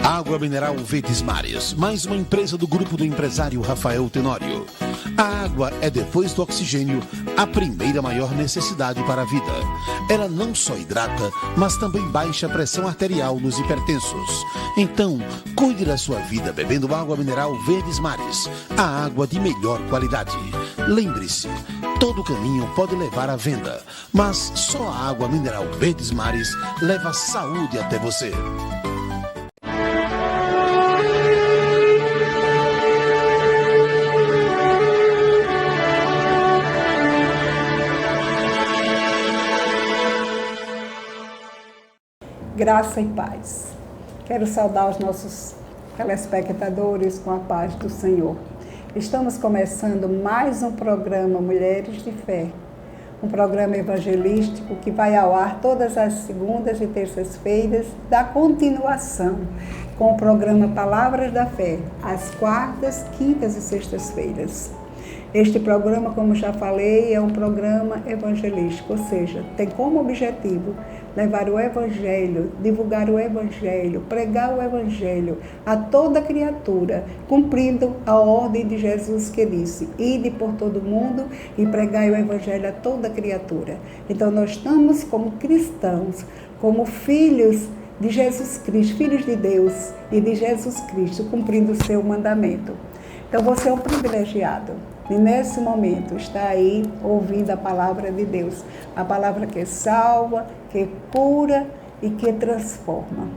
Água mineral Verdes Mares, mais uma empresa do grupo do empresário Rafael Tenório. A água é, depois do oxigênio, a primeira maior necessidade para a vida. Ela não só hidrata, mas também baixa a pressão arterial nos hipertensos. Então, cuide da sua vida bebendo água mineral Verdes Mares, a água de melhor qualidade. Lembre-se, todo caminho pode levar à venda, mas só a água mineral Verdes Mares leva saúde até você. Graça e paz. Quero saudar os nossos telespectadores com a paz do Senhor. Estamos começando mais um programa Mulheres de Fé, um programa evangelístico que vai ao ar todas as segundas e terças-feiras, da continuação com o programa Palavras da Fé, às quartas, quintas e sextas-feiras. Este programa, como já falei, é um programa evangelístico, ou seja, tem como objetivo levar o Evangelho, divulgar o Evangelho, pregar o Evangelho a toda criatura, cumprindo a ordem de Jesus que disse: ide por todo mundo e pregai o Evangelho a toda criatura. Então nós estamos como cristãos, como filhos de Jesus Cristo, filhos de Deus e de Jesus Cristo, cumprindo o seu mandamento. Então você é um privilegiado. E nesse momento está aí ouvindo a palavra de Deus, a palavra que salva, que cura e que transforma.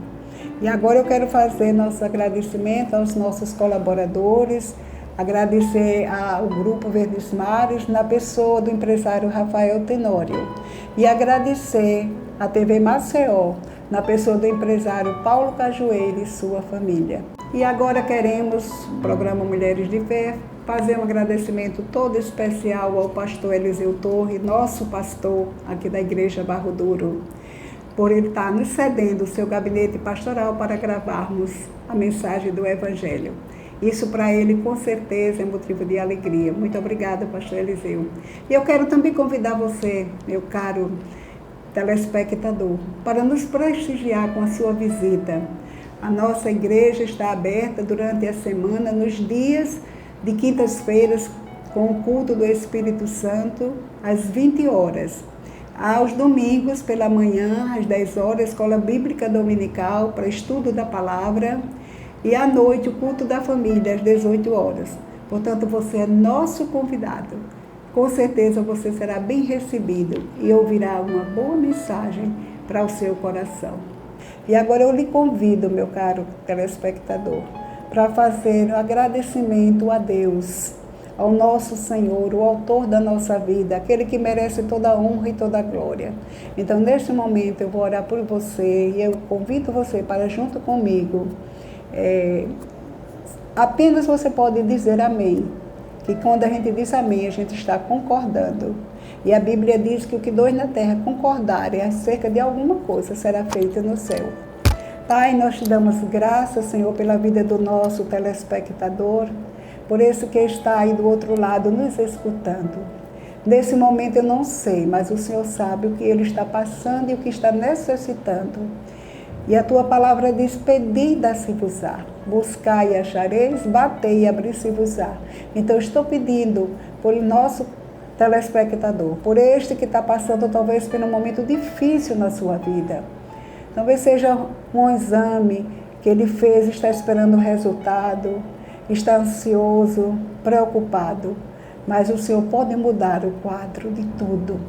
E agora eu quero fazer nosso agradecimento aos nossos colaboradores, agradecer ao Grupo Verdes Mares, na pessoa do empresário Rafael Tenório, e agradecer à TV Maceió, na pessoa do empresário Paulo Cajueiro e sua família. E agora queremos, no programa Mulheres de Fé, fazer um agradecimento todo especial ao pastor Eliseu Torre, nosso pastor aqui da Igreja Barro Duro, por ele estar nos cedendo o seu gabinete pastoral para gravarmos a mensagem do Evangelho. Isso para ele, com certeza, é motivo de alegria. Muito obrigada, pastor Eliseu. E eu quero também convidar você, meu caro telespectador, para nos prestigiar com a sua visita. A nossa igreja está aberta durante a semana, nos dias de quintas-feiras, com o culto do Espírito Santo, às 20 horas. Aos domingos, pela manhã, às 10 horas, Escola Bíblica Dominical para estudo da palavra. E à noite, o culto da família, às 18 horas. Portanto, você é nosso convidado. Com certeza você será bem recebido e ouvirá uma boa mensagem para o seu coração. E agora eu lhe convido, meu caro telespectador, para fazer um agradecimento a Deus, ao nosso Senhor, o autor da nossa vida, aquele que merece toda a honra e toda a glória. Então, neste momento, eu vou orar por você e eu convido você para, junto comigo, apenas você pode dizer amém, que quando a gente diz amém, a gente está concordando. E a Bíblia diz que o que dois na terra concordarem acerca de alguma coisa será feito no céu. Pai, nós te damos graças, Senhor, pela vida do nosso telespectador, por esse que está aí do outro lado nos escutando. Nesse momento eu não sei, mas o Senhor sabe o que ele está passando e o que está necessitando. E a tua palavra diz: pedi, dá-se-vos-á, buscai e achareis, batei e abri-se-vos-á. Então eu estou pedindo por nosso telespectador, por este que está passando talvez por um momento difícil na sua vida. Talvez seja um exame que ele fez, está esperando o resultado, está ansioso, preocupado, mas o Senhor pode mudar o quadro de tudo.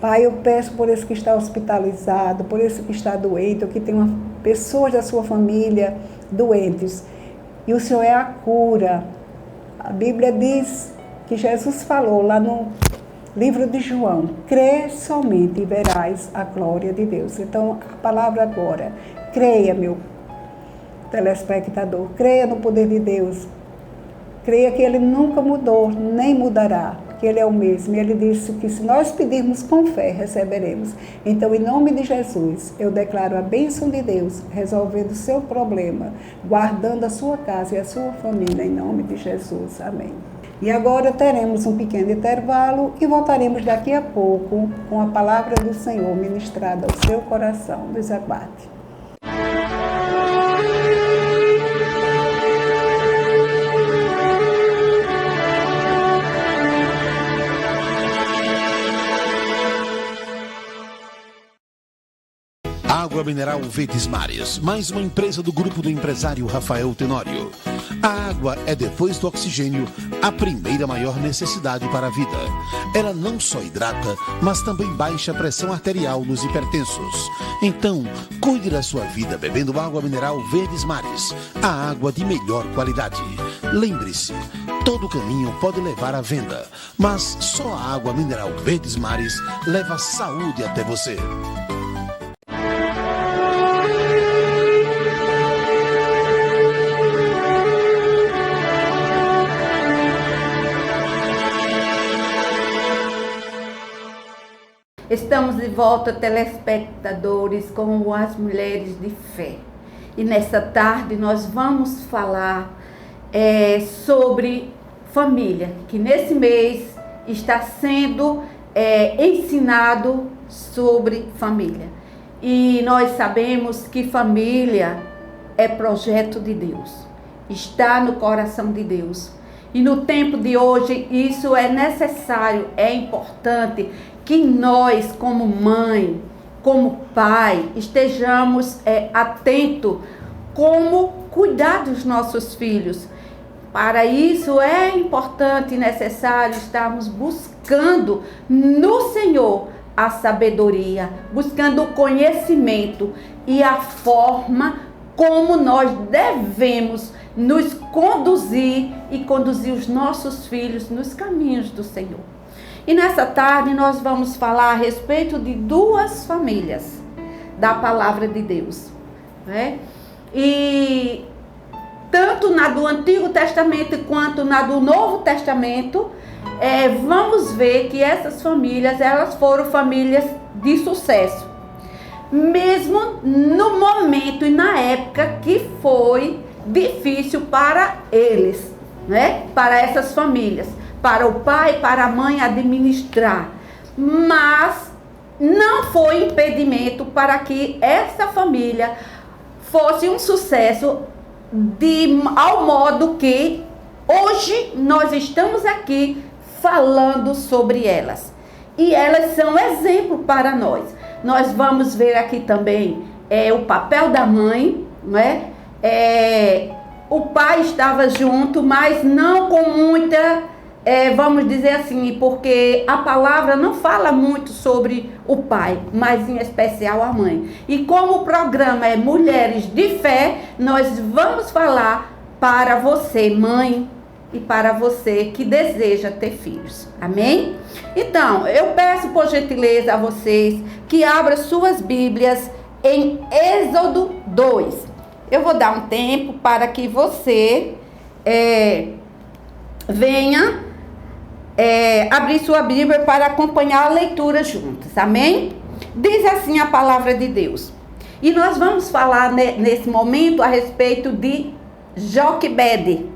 Pai, eu peço por esse que está hospitalizado, por esse que está doente, ou que tem pessoas da sua família doentes, e o Senhor é a cura. A Bíblia diz que Jesus falou lá no livro de João: crê somente e verás a glória de Deus. Então, a palavra agora: creia, meu telespectador, creia no poder de Deus. Creia que Ele nunca mudou, nem mudará, que Ele é o mesmo. E Ele disse que se nós pedirmos com fé, receberemos. Então, em nome de Jesus, eu declaro a bênção de Deus, resolvendo o seu problema, guardando a sua casa e a sua família, em nome de Jesus. Amém. E agora teremos um pequeno intervalo e voltaremos daqui a pouco com a palavra do Senhor ministrada ao seu coração. Nos aguarde. Água mineral Verdes Mares, mais uma empresa do grupo do empresário Rafael Tenório. A água é, depois do oxigênio, a primeira maior necessidade para a vida. Ela não só hidrata, mas também baixa a pressão arterial nos hipertensos. Então, cuide da sua vida bebendo água mineral Verdes Mares, a água de melhor qualidade. Lembre-se, todo caminho pode levar à venda, mas só a água mineral Verdes Mares leva saúde até você. Estamos de volta, telespectadores, com as mulheres de fé. E nessa tarde nós vamos falar sobre família, que nesse mês está sendo ensinado sobre família. E nós sabemos que família é projeto de Deus, está no coração de Deus. E no tempo de hoje isso é necessário, é importante que nós, como mãe, como pai, estejamos atentos como cuidar dos nossos filhos. Para isso é importante e necessário estarmos buscando no Senhor a sabedoria, buscando o conhecimento e a forma como nós devemos nos conduzir e conduzir os nossos filhos nos caminhos do Senhor. E nessa tarde nós vamos falar a respeito de duas famílias da palavra de Deus, né? E tanto na do Antigo Testamento quanto na do Novo Testamento, vamos ver que essas famílias, elas foram famílias de sucesso. Mesmo no momento e na época que foi difícil para eles, né? Para essas famílias, para o pai, para a mãe administrar. Mas não foi impedimento para que essa família fosse um sucesso ao modo que hoje nós estamos aqui falando sobre elas. E elas são exemplo para nós. Nós vamos ver aqui também o papel da mãe, né? O pai estava junto, mas não com muita, vamos dizer assim, porque a palavra não fala muito sobre o pai, mas em especial a mãe. E como o programa é Mulheres de Fé, nós vamos falar para você, mãe, e para você que deseja ter filhos. Amém? Então, eu peço por gentileza a vocês que abram suas Bíblias em Êxodo 2. Eu vou dar um tempo para que você venha abrir sua Bíblia para acompanhar a leitura juntas. Amém? Diz assim a palavra de Deus. E nós vamos falar nesse momento a respeito de Joquebede,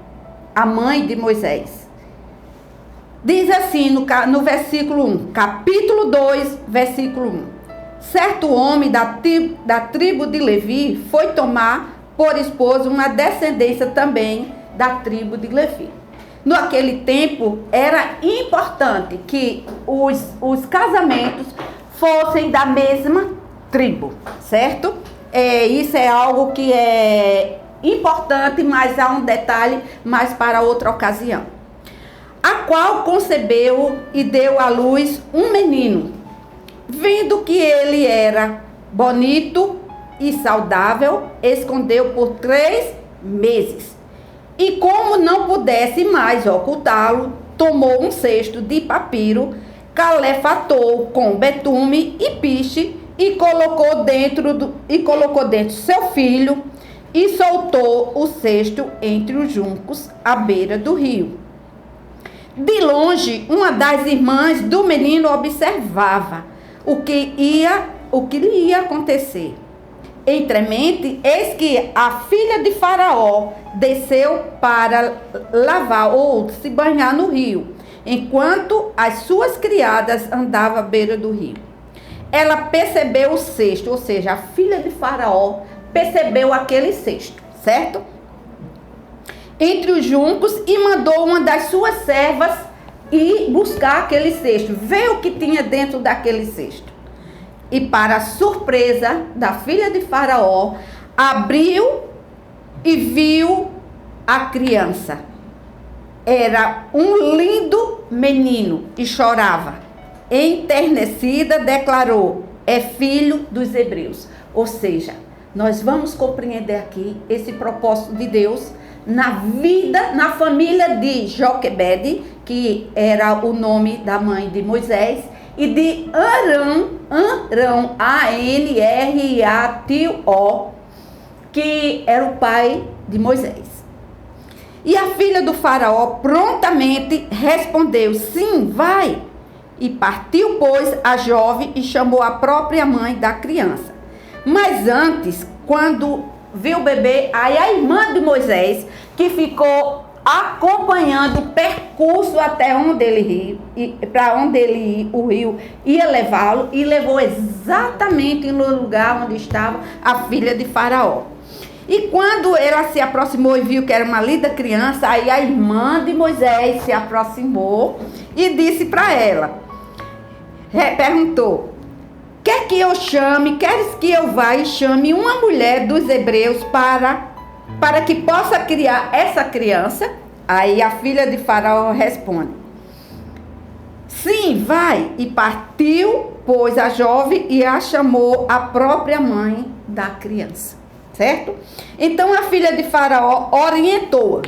a mãe de Moisés. Diz assim no versículo 1, capítulo 2, versículo 1. Certo homem da tribo de Levi foi tomar por esposa uma descendência também da tribo de Levi. Naquele tempo era importante que os casamentos fossem da mesma tribo, certo? Isso é algo que é importante, mas há um detalhe mais para outra ocasião. A qual concebeu e deu à luz um menino. Vendo que ele era bonito e saudável, escondeu por 3 meses. E como não pudesse mais ocultá-lo, tomou um cesto de papiro, calefatou com betume e piche e colocou dentro seu filho e soltou o cesto entre os juncos à beira do rio. De longe, uma das irmãs do menino observava o que lhe ia acontecer. Entremente, eis que a filha de Faraó desceu para lavar ou se banhar no rio, enquanto as suas criadas andavam à beira do rio. Ela percebeu o cesto, ou seja, a filha de Faraó percebeu aquele cesto, certo? Entre os juncos, e mandou uma das suas servas ir buscar aquele cesto, ver o que tinha dentro daquele cesto. e para a surpresa da filha de Faraó, abriu e viu a criança. Era um lindo menino e chorava. Enternecida, declarou: é filho dos hebreus. Ou seja, nós vamos compreender aqui esse propósito de Deus na vida, na família de Joquebede, que era o nome da mãe de Moisés, e de Arão, A-N-R-A-T-O, que era o pai de Moisés. E a filha do faraó prontamente respondeu: sim, vai. E partiu, pois, a jovem e chamou a própria mãe da criança. Mas antes, quando viu o bebê, aí a irmã de Moisés, que ficou acompanhando o percurso até onde ele ia, para onde ele ia, o rio ia levá-lo, e levou exatamente no lugar onde estava a filha de Faraó. E quando ela se aproximou e viu que era uma linda criança, aí a irmã de Moisés se aproximou e disse para ela, perguntou: quer que eu chame, queres que eu vá e chame uma mulher dos hebreus para que possa criar essa criança? Aí a filha de Faraó responde: sim, vai. E partiu, pois, a jovem e a chamou a própria mãe da criança. Certo? Então a filha de Faraó orientou-a: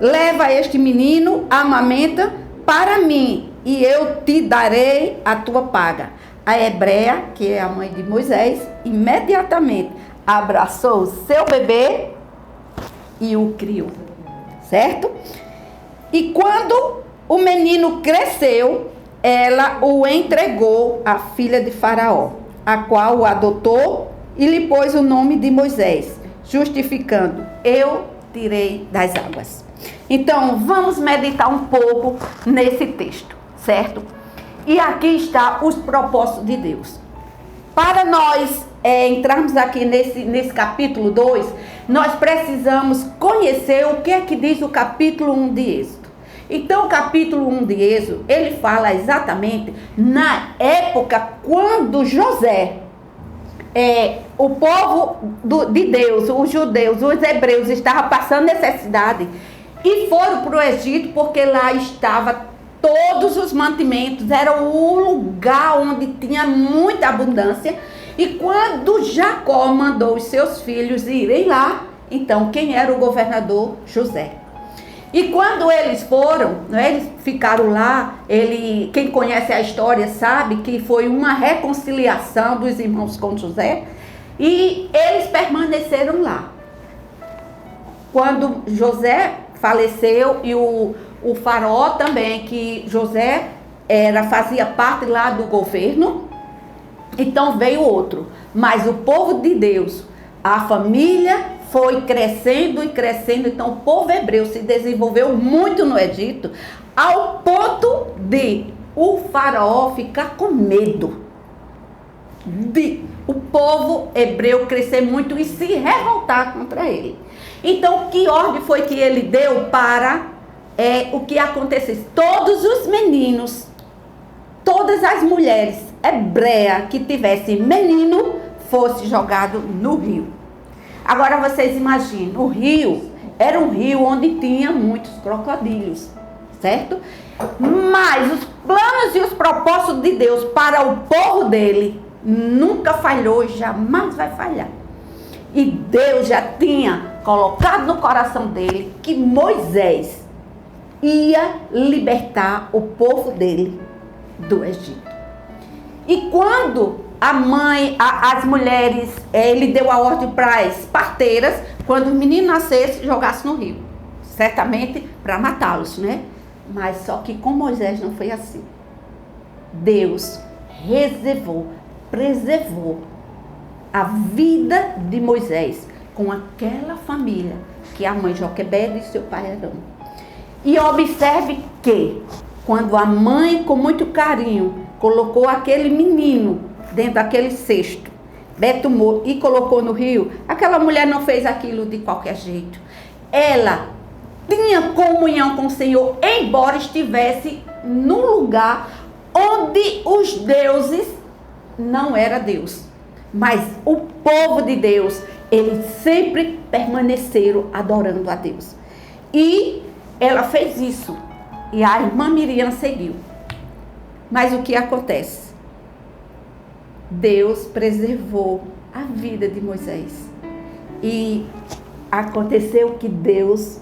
leva este menino, amamenta para mim, e eu te darei a tua paga. A hebreia, que é a mãe de Moisés, imediatamente abraçou o seu bebê e o criou. Certo? E quando o menino cresceu, ela o entregou à filha de Faraó, a qual o adotou e lhe pôs o nome de Moisés, justificando: eu tirei das águas. Então, vamos meditar um pouco nesse texto, certo? E aqui está os propósitos de Deus. Para nós entrarmos aqui nesse capítulo 2, nós precisamos conhecer o que é que diz o capítulo 1 de Êxodo. Então, o capítulo 1 de Êxodo, ele fala exatamente na época quando José, o povo de Deus, os judeus, os hebreus, estavam passando necessidade e foram para o Egito, porque lá estava todos os mantimentos, era o lugar onde tinha muita abundância. E quando Jacó mandou os seus filhos irem lá, então quem era o governador? José. E quando eles foram, né, eles ficaram lá, quem conhece a história sabe que foi uma reconciliação dos irmãos com José, e eles permaneceram lá. Quando José faleceu, e o faraó também, que José fazia parte lá do governo, então veio outro. Mas o povo de Deus, a família foi crescendo e crescendo. Então o povo hebreu se desenvolveu muito no Egito, ao ponto de o faraó ficar com medo de o povo hebreu crescer muito e se revoltar contra ele. Então, que ordem foi que ele deu para o que acontecesse? Todos os meninos, todas as mulheres hebreias que tivessem menino, fosse jogado no rio. Agora vocês imaginam, o rio era um rio onde tinha muitos crocodilos, certo? Mas os planos e os propósitos de Deus para o povo dele nunca falhou e jamais vai falhar. E Deus já tinha colocado no coração dele que Moisés ia libertar o povo dele do Egito. E quando a mãe, as mulheres, ele deu a ordem para as parteiras, quando o menino nascesse, jogasse no rio. Certamente para matá-los, né? Mas só que com Moisés não foi assim. Deus preservou a vida de Moisés com aquela família que a mãe Joquebede e seu pai Arão. E observe que quando a mãe, com muito carinho, colocou aquele menino dentro daquele cesto, betumou e colocou no rio, aquela mulher não fez aquilo de qualquer jeito. Ela tinha comunhão com o Senhor, embora estivesse num lugar onde os deuses não era Deus. Mas o povo de Deus, eles sempre permaneceram adorando a Deus. E ela fez isso. E a irmã Miriam seguiu. Mas o que acontece? Deus preservou a vida de Moisés. E aconteceu que Deus,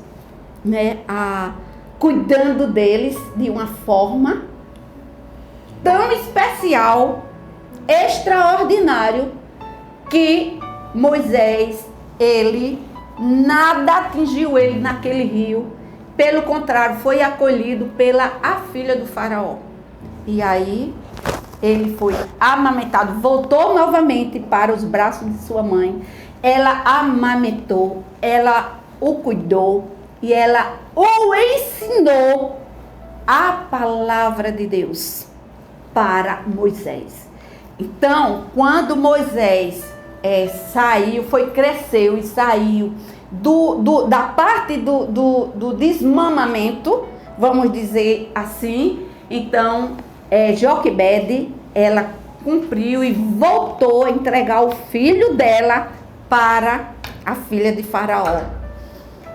cuidando deles de uma forma tão especial, extraordinário, que Moisés, nada atingiu ele naquele rio. Pelo contrário, foi acolhido pela a filha do faraó. E aí, ele foi amamentado, voltou novamente para os braços de sua mãe. Ela amamentou, ela o cuidou e ela o ensinou a palavra de Deus para Moisés. Então, quando Moisés cresceu e saiu da parte do desmamamento, vamos dizer assim, então Joquebede, ela cumpriu e voltou a entregar o filho dela para a filha de Faraó.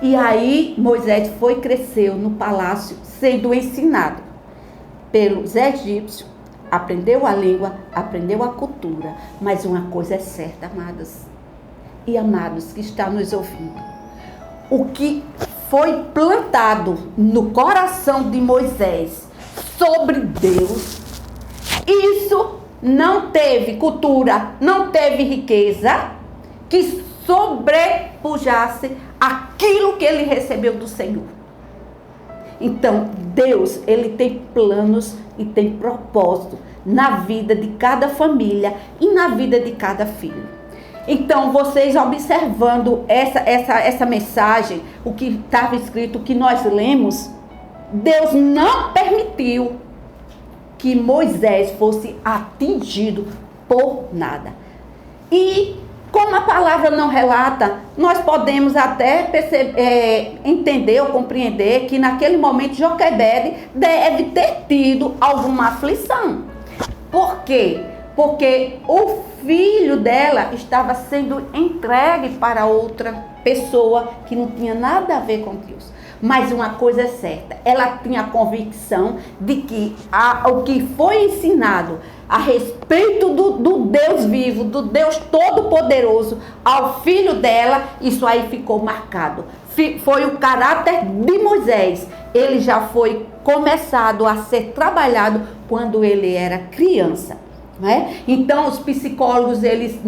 E aí Moisés cresceu no palácio, sendo ensinado pelos egípcios, aprendeu a língua, aprendeu a cultura. Mas uma coisa é certa, amadas e amados que estão nos ouvindo: o que foi plantado no coração de Moisés sobre Deus, isso não teve cultura, não teve riqueza que sobrepujasse aquilo que ele recebeu do Senhor. Então, Deus, ele tem planos e tem propósito na vida de cada família e na vida de cada filho. Então, vocês observando essa mensagem, o que estava escrito, o que nós lemos, Deus não permitiu que Moisés fosse atingido por nada. E como a palavra não relata, nós podemos até entender ou compreender que naquele momento Joquebede deve ter tido alguma aflição. Por quê? Porque o filho dela estava sendo entregue para outra pessoa que não tinha nada a ver com Deus. Mas uma coisa é certa, ela tinha a convicção de que o que foi ensinado a respeito do Deus vivo, do Deus Todo-Poderoso, ao filho dela, isso aí ficou marcado. Foi o caráter de Moisés. Ele já foi começado a ser trabalhado quando ele era criança. Né? Então, os psicólogos, eles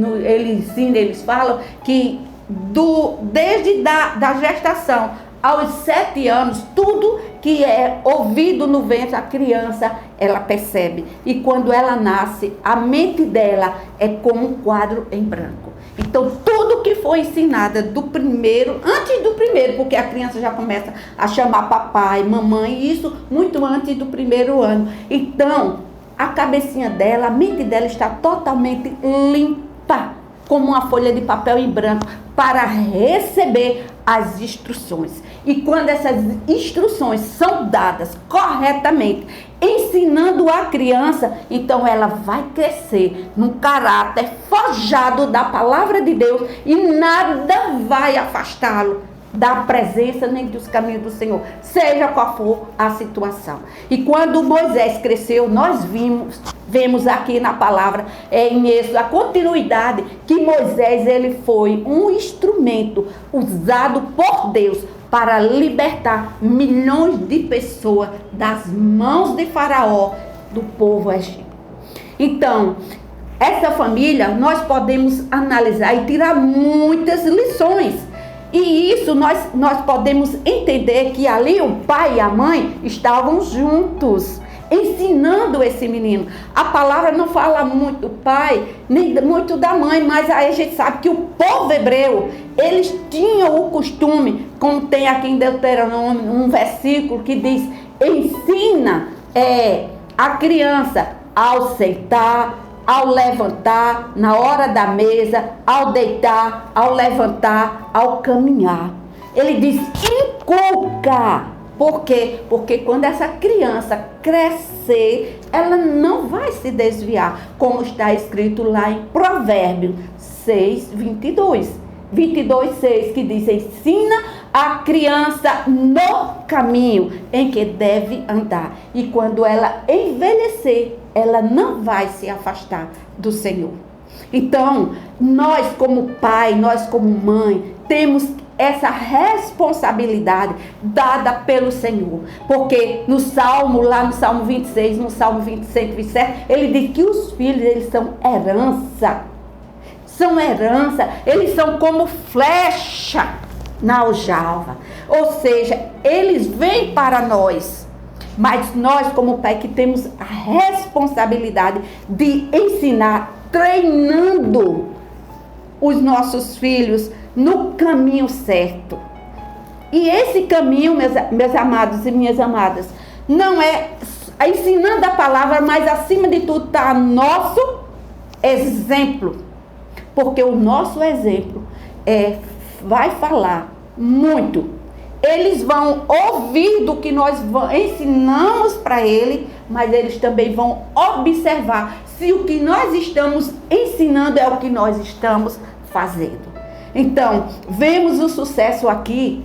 falam que desde da gestação aos 7 anos, tudo que é ouvido no ventre, a criança, ela percebe. E quando ela nasce, a mente dela é como um quadro em branco. Então, tudo que foi ensinado antes do primeiro, porque a criança já começa a chamar papai, mamãe, isso muito antes do 1º ano. Então, a cabecinha dela, a mente dela está totalmente limpa, como uma folha de papel em branco, para receber as instruções. E quando essas instruções são dadas corretamente, ensinando a criança, então ela vai crescer num caráter forjado da palavra de Deus e nada vai afastá-lo da presença nem dos caminhos do Senhor, seja qual for a situação. E quando Moisés cresceu, nós vemos aqui na palavra, em Êxodo, a continuidade, que Moisés, ele foi um instrumento usado por Deus para libertar milhões de pessoas das mãos de Faraó, do povo egípcio. Então, essa família, nós podemos analisar e tirar muitas lições. E isso nós podemos entender que ali o pai e a mãe estavam juntos, ensinando esse menino. A palavra não fala muito do pai, nem muito da mãe, mas aí a gente sabe que o povo hebreu, eles tinham o costume, como tem aqui em Deuteronômio, um versículo que diz: ensina a criança ao sentar, ao levantar, na hora da mesa, ao deitar, ao levantar, ao caminhar. Ele diz: inculca Por quê? Porque quando essa criança crescer, ela não vai se desviar, como está escrito lá em Provérbios 6, 22, 6, que diz: ensina a criança no caminho em que deve andar, e quando ela envelhecer, ela não vai se afastar do Senhor. Então, nós como pai, nós como mãe, temos essa responsabilidade dada pelo Senhor. Porque no Salmo, lá no Salmo 26, no Salmo 25, 27, ele diz que os filhos, eles são herança. São herança, eles são como flecha na aljava. Ou seja, eles vêm para nós. Mas nós como pai que temos a responsabilidade de ensinar, treinando os nossos filhos no caminho certo. E esse caminho, meus amados e minhas amadas, não é ensinando a palavra, mas acima de tudo está nosso exemplo. Porque o nosso exemplo vai falar muito. Eles vão ouvir do que nós ensinamos para eles, mas eles também vão observar se o que nós estamos ensinando é o que nós estamos fazendo. Então, vemos o sucesso aqui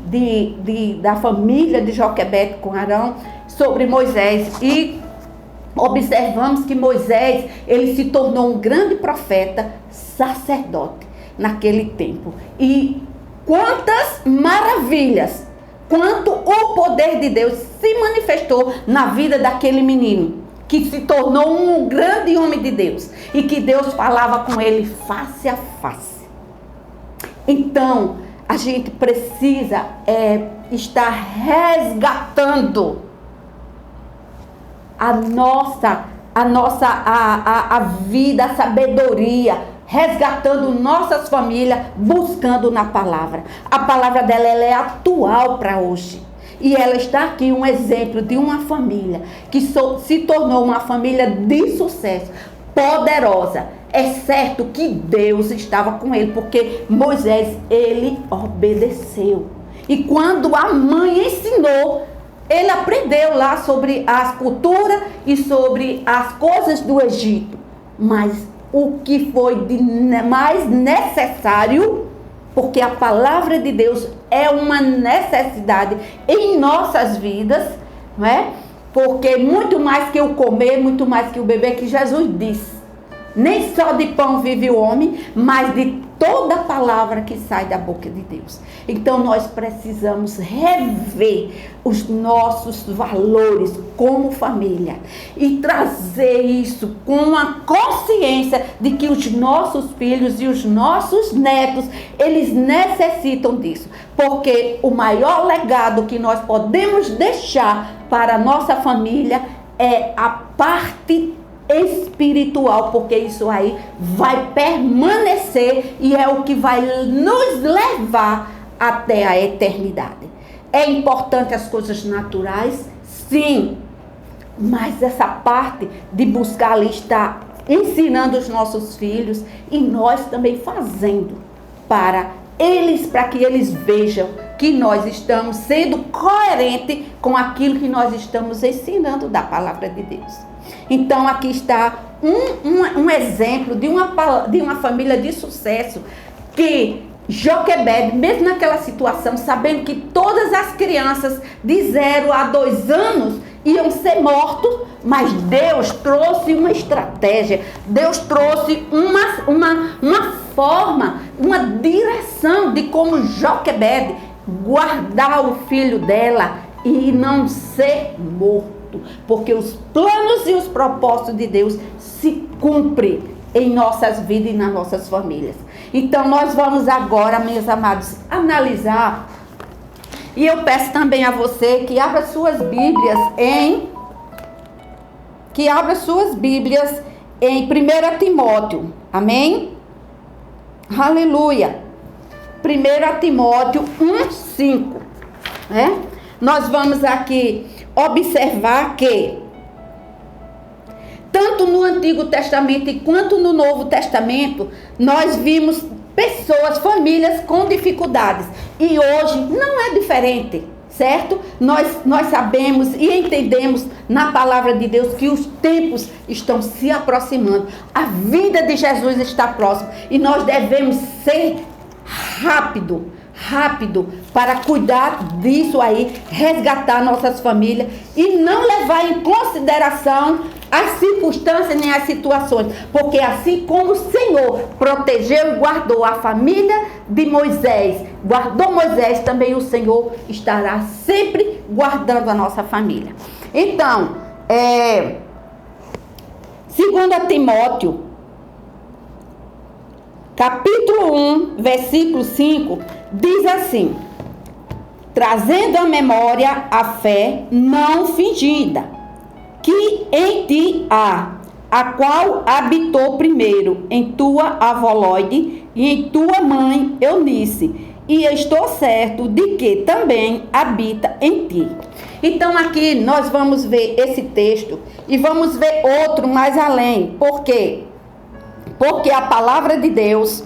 da família de Joquebede com Arão sobre Moisés, e observamos que Moisés, ele se tornou um grande profeta, sacerdote naquele tempo. E quantas maravilhas, quanto o poder de Deus se manifestou na vida daquele menino, que se tornou um grande homem de Deus, e que Deus falava com ele face a face. Então, a gente precisa estar resgatando a vida, a sabedoria, resgatando nossas famílias, buscando na palavra. A palavra dela, ela é atual para hoje. E ela está aqui um exemplo de uma família que se tornou uma família de sucesso, poderosa. É certo que Deus estava com ele, porque Moisés, ele obedeceu. E quando a mãe ensinou, ele aprendeu lá sobre as culturas e sobre as coisas do Egito. Mas o que foi de mais necessário, porque a palavra de Deus é uma necessidade em nossas vidas, não é? Porque muito mais que o comer, muito mais que o beber, que Jesus disse: nem só de pão vive o homem, mas de toda a palavra que sai da boca de Deus. Então nós precisamos rever os nossos valores como família e trazer isso com a consciência de que os nossos filhos e os nossos netos, eles necessitam disso. Porque o maior legado que nós podemos deixar para a nossa família é a parte espiritual, porque isso aí vai permanecer e é o que vai nos levar até a eternidade. É importante as coisas naturais? Sim, mas essa parte de buscar ali estar ensinando os nossos filhos e nós também fazendo para que eles vejam que nós estamos sendo coerentes com aquilo que nós estamos ensinando da palavra de Deus. Então aqui está um exemplo de uma família de sucesso, que Joquebede, mesmo naquela situação, sabendo que todas as crianças de 0 a 2 anos iam ser mortos, mas Deus trouxe uma estratégia, Deus trouxe uma forma, uma direção de como Joquebede guardar o filho dela e não ser morto. Porque os planos e os propósitos de Deus se cumprem em nossas vidas e nas nossas famílias. Então nós vamos agora, meus amados, analisar. E eu peço também a você que abra suas Bíblias em 1 Timóteo. Amém? Aleluia. 1 Timóteo 1:5. Nós vamos aqui observar que tanto no Antigo Testamento quanto no Novo Testamento, nós vimos pessoas, famílias com dificuldades. E hoje não é diferente. certo? Nós sabemos e entendemos na palavra de Deus que os tempos estão se aproximando. A vida de Jesus está próxima e nós devemos ser rápido para cuidar disso aí, resgatar nossas famílias e não levar em consideração as circunstâncias nem as situações, porque assim como o Senhor protegeu e guardou a família de Moisés, guardou Moisés, também o Senhor estará sempre guardando a nossa família. Então, 2 Timóteo, capítulo 1, versículo 5, diz assim: trazendo à memória a fé não fingida, que em ti há, a qual habitou primeiro em tua avó Lóide e em tua mãe Eunice, e estou certo de que também habita em ti. Então aqui nós vamos ver esse texto e vamos ver outro mais além. Por quê? Porque a palavra de Deus,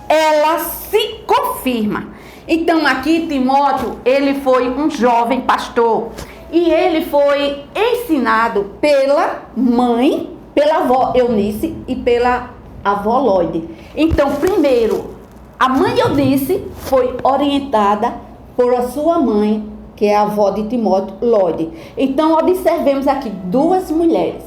ela se confirma. Então aqui Timóteo, ele foi um jovem pastor e ele foi ensinado pela mãe, pela avó Eunice e pela avó Lóide. Então primeiro, a mãe Eunice foi orientada por a sua mãe, que é a avó de Timóteo, Lóide. Então observemos aqui duas mulheres.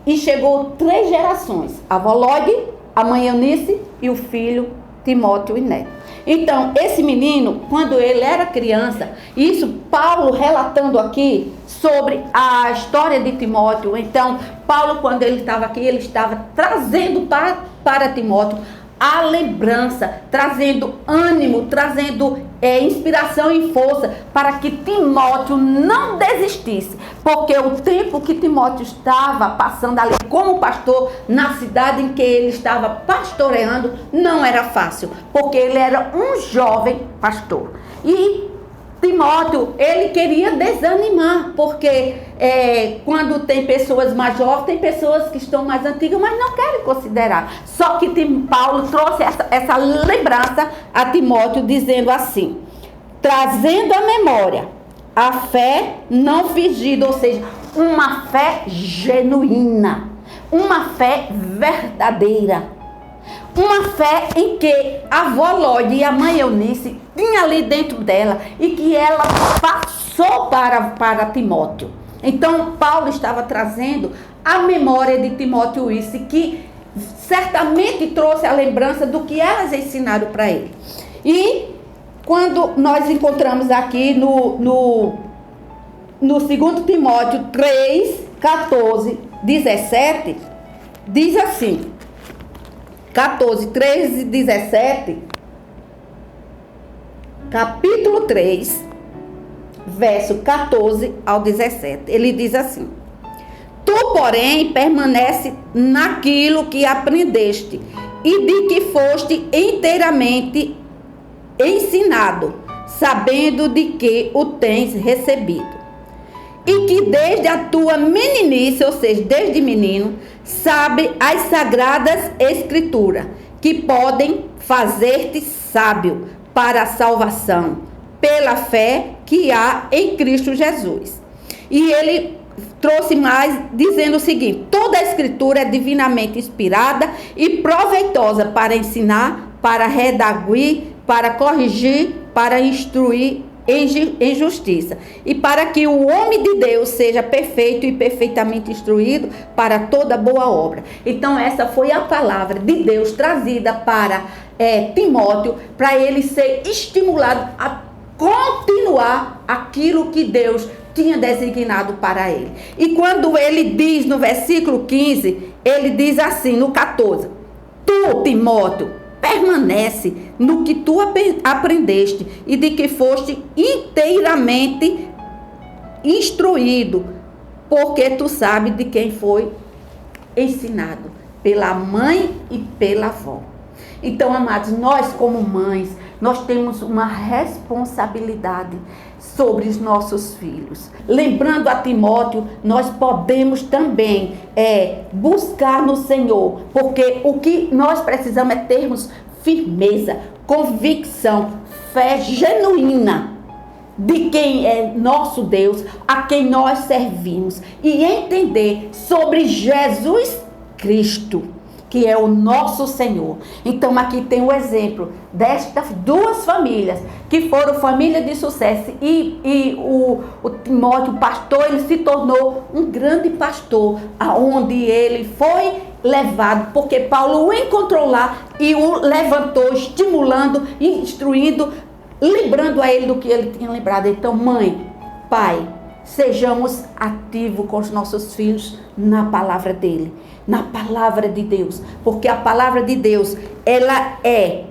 E chegou 3 gerações, a avó Lóide, a mãe Eunice e o filho Timóteo e neto. Então, esse menino, quando ele era criança, isso Paulo relatando aqui sobre a história de Timóteo. Então, Paulo, quando ele estava aqui, ele estava trazendo para Timóteo a lembrança, trazendo ânimo, trazendo inspiração e força para que Timóteo não desistisse, porque o tempo que Timóteo estava passando ali como pastor na cidade em que ele estava pastoreando não era fácil, porque ele era um jovem pastor. E Timóteo, ele queria desanimar, porque quando tem pessoas mais jovens, tem pessoas que estão mais antigas, mas não querem considerar. Só que Paulo trouxe essa lembrança a Timóteo, dizendo assim: trazendo à memória a fé não fingida, ou seja, uma fé genuína, uma fé verdadeira. Uma fé em que a avó Lóide e a mãe Eunice tinha ali dentro dela e que ela passou para Timóteo. Então, Paulo estava trazendo a memória de Timóteo isso, que certamente trouxe a lembrança do que elas ensinaram para ele. E quando nós encontramos aqui no 2 Timóteo 3, 14, 17, diz assim... 14, 13 e 17, capítulo 3, verso 14 ao 17, ele diz assim: tu, porém, permanece naquilo que aprendeste e de que foste inteiramente ensinado, sabendo de que o tens recebido. E que desde a tua meninice, ou seja, desde menino, sabe as sagradas escrituras, que podem fazer-te sábio para a salvação, pela fé que há em Cristo Jesus. E ele trouxe mais, dizendo o seguinte: toda a escritura é divinamente inspirada e proveitosa para ensinar, para redarguir, para corrigir, para instruir em justiça, e para que o homem de Deus seja perfeito e perfeitamente instruído para toda boa obra. Então essa foi a palavra de Deus trazida para Timóteo, para ele ser estimulado a continuar aquilo que Deus tinha designado para ele. E quando ele diz no versículo 15, ele diz assim no 14: tu, Timóteo, permanece no que tu aprendeste e de que foste inteiramente instruído, porque tu sabes de quem foi ensinado, pela mãe e pela avó. Então, amados, nós como mães, nós temos uma responsabilidade sobre os nossos filhos. Lembrando a Timóteo, nós podemos também buscar no Senhor, porque o que nós precisamos é termos firmeza, convicção, fé genuína de quem é nosso Deus, a quem nós servimos, e entender sobre Jesus Cristo, que é o nosso Senhor. Então aqui tem o exemplo destas duas famílias, que foram família de sucesso, e o Timóteo, o pastor, ele se tornou um grande pastor, aonde ele foi levado, porque Paulo o encontrou lá e o levantou, estimulando, instruindo, lembrando a ele do que ele tinha lembrado. Então, mãe, pai, sejamos ativos com os nossos filhos na palavra dele, na palavra de Deus, porque a palavra de Deus, ela é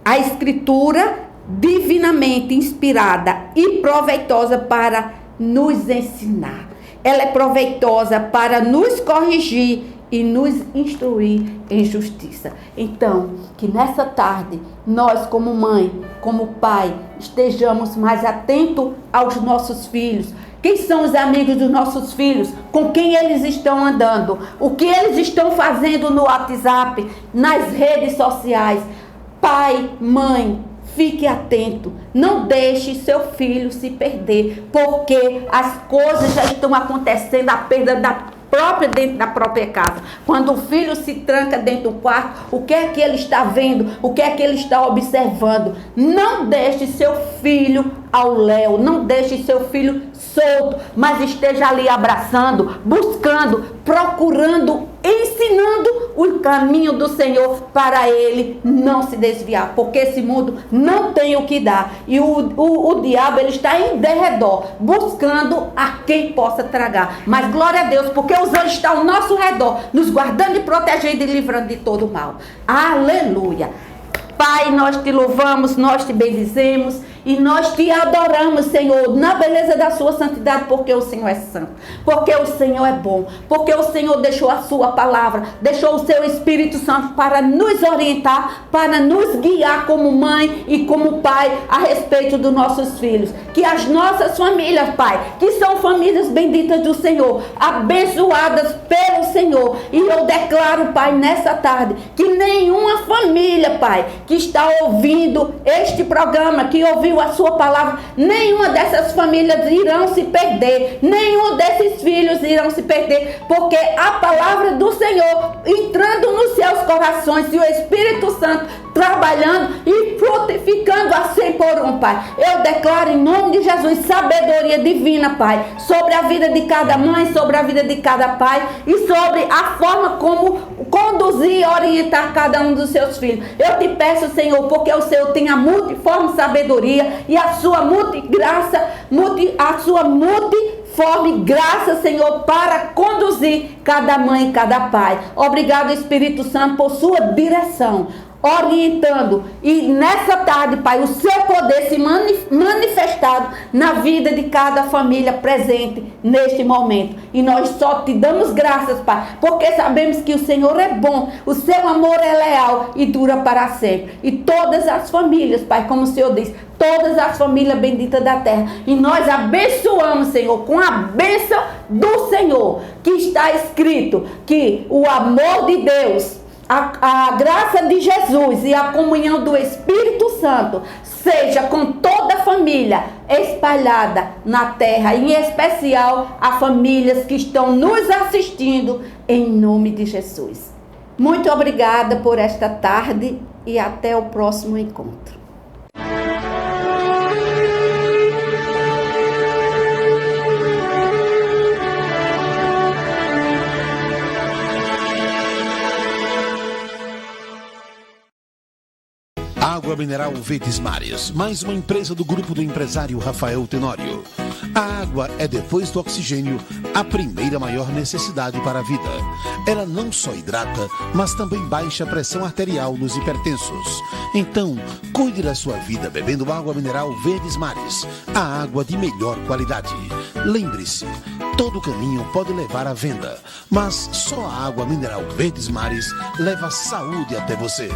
a escritura divinamente inspirada e proveitosa para nos ensinar. Ela é proveitosa para nos corrigir e nos instruir em justiça. Então, que nessa tarde, nós como mãe, como pai, estejamos mais atentos aos nossos filhos. Quem são os amigos dos nossos filhos? Com quem eles estão andando? O que eles estão fazendo no WhatsApp, nas redes sociais? Pai, mãe, fique atento. Não deixe seu filho se perder, porque as coisas já estão acontecendo, a perda dentro da própria casa. Quando o filho se tranca dentro do quarto, o que é que ele está vendo? O que é que ele está observando? Não deixe seu filho ao léu, não deixe seu filho solto, mas esteja ali abraçando, buscando, procurando, ensinando o caminho do Senhor para ele não se desviar, porque esse mundo não tem o que dar, e o diabo, ele está em derredor, buscando a quem possa tragar. Mas glória a Deus, porque os anjos estão ao nosso redor, nos guardando e protegendo e livrando de todo o mal. Aleluia. Pai, nós te louvamos, nós te bendizemos e nós te adoramos, Senhor, na beleza da sua santidade, porque o Senhor é santo, porque o Senhor é bom, porque o Senhor deixou a sua palavra, deixou o seu Espírito Santo para nos orientar, para nos guiar como mãe e como pai a respeito dos nossos filhos. Que as nossas famílias, Pai, que são famílias benditas do Senhor, abençoadas pelo Senhor, e eu declaro, Pai, nessa tarde, que nenhuma família, Pai, que está ouvindo este programa, que ouviu a sua palavra, nenhuma dessas famílias irão se perder, nenhum desses filhos irão se perder, porque a palavra do Senhor entrando nos seus corações e o Espírito Santo trabalhando e frutificando a 100 por 1, Pai. Eu declaro em nome de Jesus sabedoria divina, Pai, sobre a vida de cada mãe, sobre a vida de cada pai e sobre a forma como conduzir e orientar cada um dos seus filhos. Eu te peço, Senhor, porque o Senhor tem a multiforme sabedoria e a sua multigraça, a sua multiforme graça, Senhor, para conduzir cada mãe e cada pai. Obrigado, Espírito Santo, por sua direção, orientando, e nessa tarde, Pai, o seu poder se manifestado na vida de cada família presente neste momento. E nós só te damos graças, Pai, porque sabemos que o Senhor é bom, o seu amor é leal e dura para sempre. E todas as famílias, Pai, como o Senhor diz, todas as famílias benditas da terra, e nós abençoamos, Senhor, com a bênção do Senhor, que está escrito que o amor de Deus, a graça de Jesus e a comunhão do Espírito Santo seja com toda a família espalhada na terra, em especial a famílias que estão nos assistindo, em nome de Jesus. Muito obrigada por esta tarde e até o próximo encontro. Água mineral Verdes Mares, mais uma empresa do grupo do empresário Rafael Tenório. A água é, depois do oxigênio, a primeira maior necessidade para a vida. Ela não só hidrata, mas também baixa a pressão arterial nos hipertensos. Então, cuide da sua vida bebendo água mineral Verdes Mares, a água de melhor qualidade. Lembre-se, todo caminho pode levar à venda, mas só a água mineral Verdes Mares leva saúde até você.